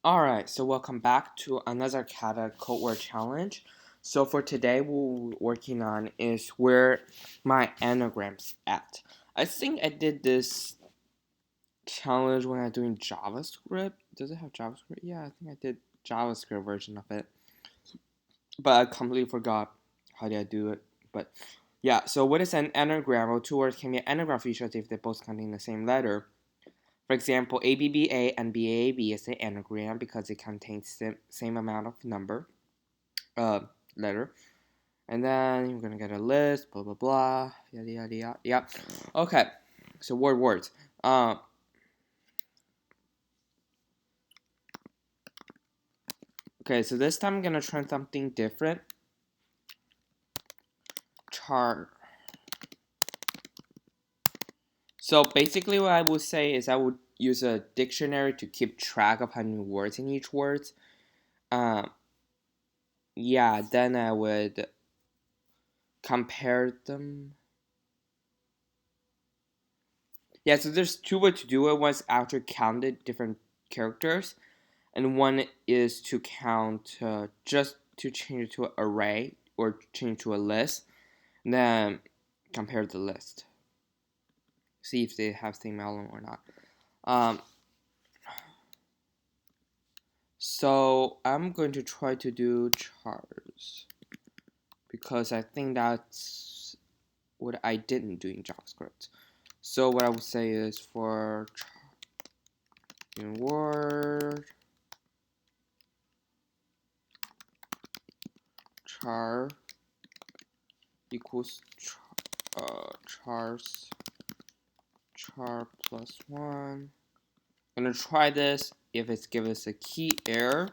Alright, so welcome back to another Kata code word challenge. So for today, what we're working on is where my anagrams at. I think I did this challenge when I was doing JavaScript. Does it have JavaScript? Yeah, I think I did JavaScript version of it. But I completely forgot how did I do it. But yeah, so what is an anagram? Well, two words can be an anagram features if they both contain the same letter. For example, ABBA and BAB is an anagram because it contains the same amount of letter. And then you're gonna get a list, blah blah blah, yada yada yada. Yeah. Okay. So words. Okay. So this time I'm gonna try something different. Chart. So basically, what I would say is I would use a dictionary to keep track of how many words in each word. Yeah. Then I would compare them. Yeah, so there's two ways to do it. One's after counted different characters, and one is to count just to change it to an array or change it to a list, and then compare the list. See if they have same element or not. So I'm going to try to do chars because I think that's what I didn't do in JavaScript. So what I would say is for in Word char equals chars char plus 1. I'm gonna try this. If it's give us a key error,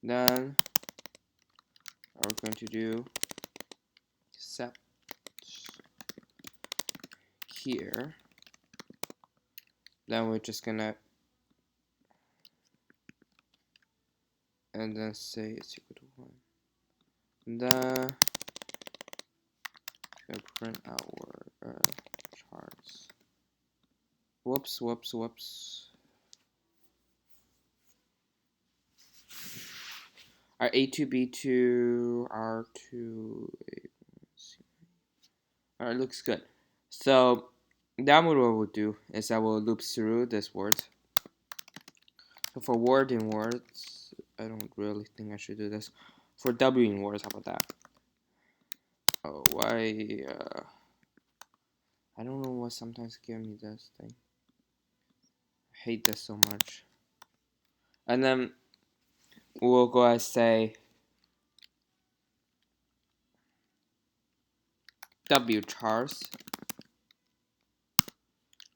then we're going to do set key error. Then we're just gonna and then say it's equal to 1. And then gonna print out our charts. Whoops. Our A2, B2, R2, Alright, looks good. So now what I will do is I will loop through this word. So for word in words, I don't really think I should do this. For W in words, how about that? Oh, why? I don't know what sometimes give me this thing. I hate this so much. And then we'll go and say W chars.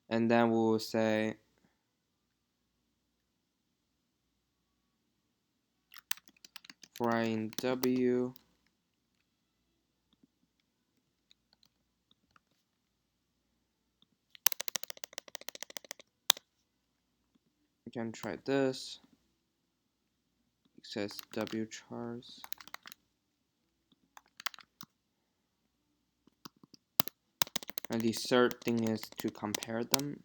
And then we'll say for I in W. We can try this. It says W chars. And the third thing is to compare them.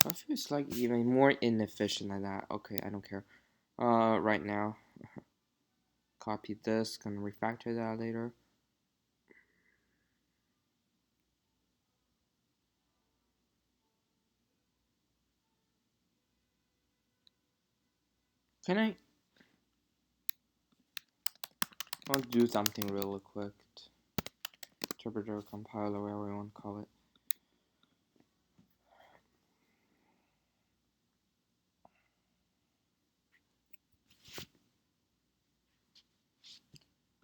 I feel it's like even more inefficient than that. Okay, I don't care. Right now. Copy this, gonna refactor that later. I'll do something really quick. Interpreter, compiler, whatever you want to call it.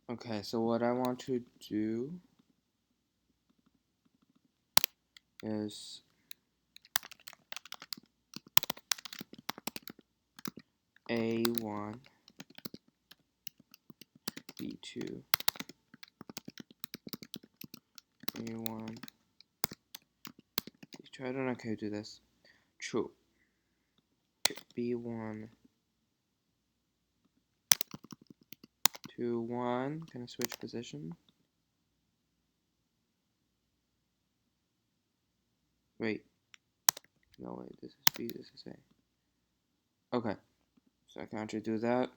Okay, so what I want to do is A1, B2, A1, B2. I don't know how to do this. True. B1 to 1. Gonna switch position. Wait. No, wait, this is B, this is A. Okay, so I can actually do that.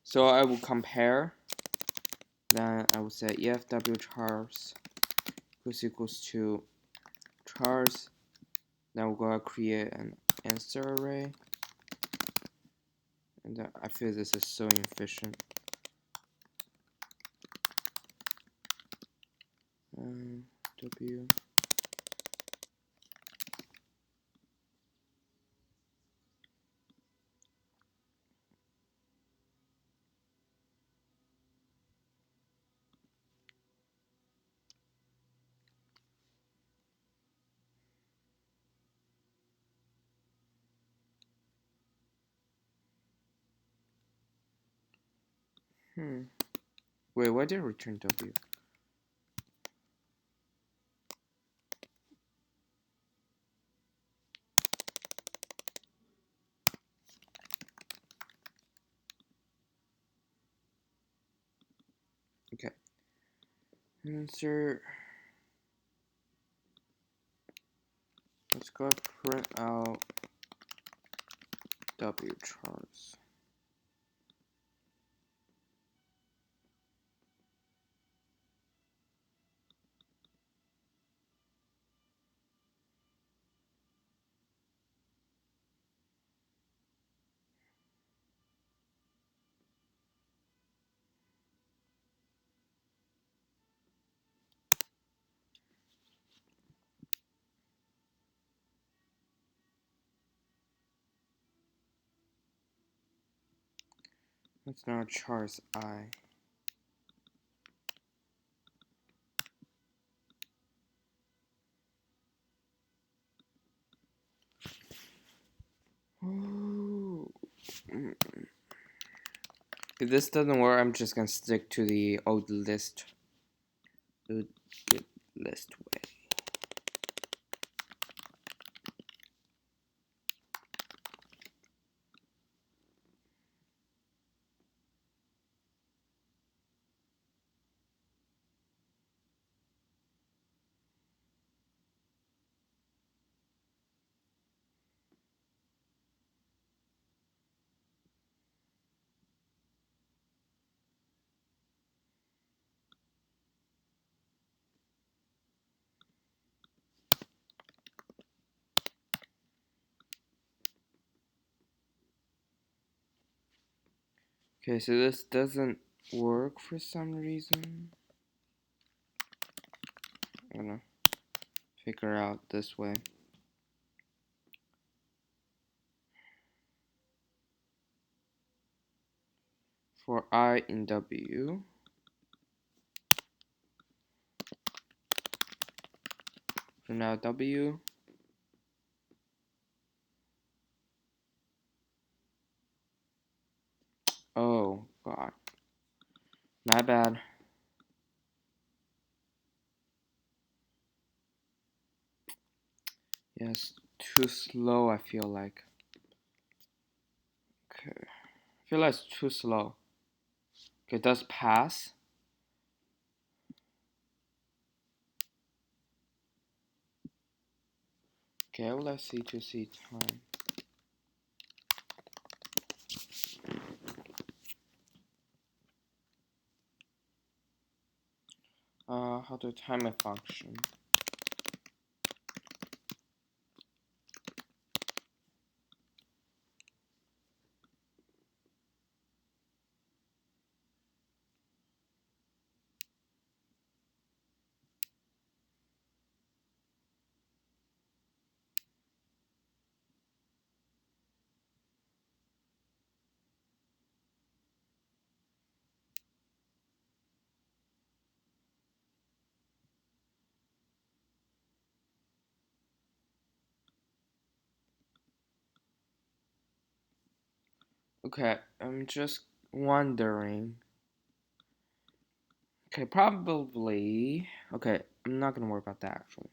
So I will compare. Then I will say if W chars equals to chars. Then we're gonna create an answer array. And I feel this is so inefficient. W. Wait, why did it return W? Okay. Answer. Let's go print out W chars. That's now chars I. If this doesn't work, I'm just gonna stick to the old list way. Okay, so this doesn't work for some reason. I'm gonna figure out this way. For I in W, for now W, oh god, my bad. Yes, too slow I feel like. Okay, I feel like it's too slow. Okay, it does pass. Okay, let's see to see time. How to time a function. Okay, I'm just wondering. Okay, probably. Okay, I'm not gonna worry about that actually.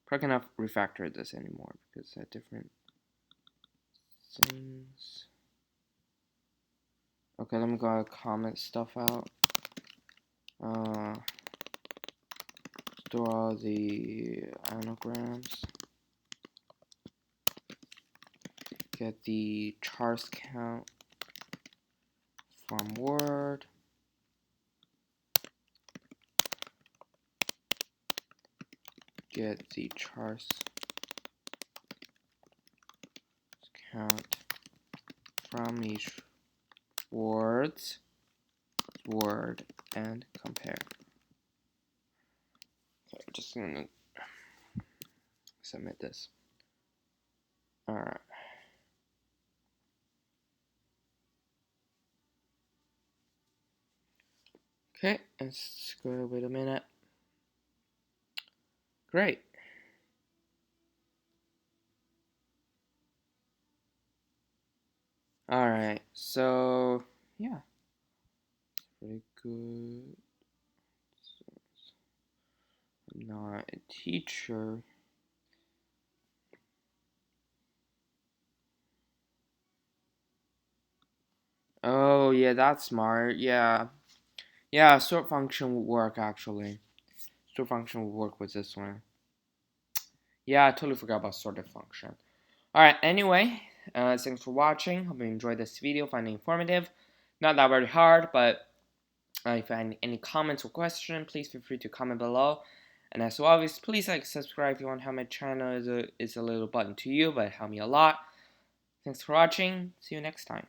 Probably cannot refactor this anymore because it's different things. Okay, let me go comment stuff out. Store all the anagrams. Get the chars count from Word. Get the chars count from each word and compare. Okay, I'm just gonna submit this. Alright. Okay, let's go, wait a minute. Great. Alright, so yeah, pretty good. I'm not a teacher. Oh yeah, that's smart. Yeah, sort function would work actually. Sort function would work with this one. Yeah, I totally forgot about sorted function. Alright, anyway, thanks for watching. Hope you enjoyed this video, find it informative. Not that very hard, but if you have any comments or questions, please feel free to comment below. And as always, please like, subscribe if you want to help my channel. It's a little button to you, but it helped me a lot. Thanks for watching. See you next time.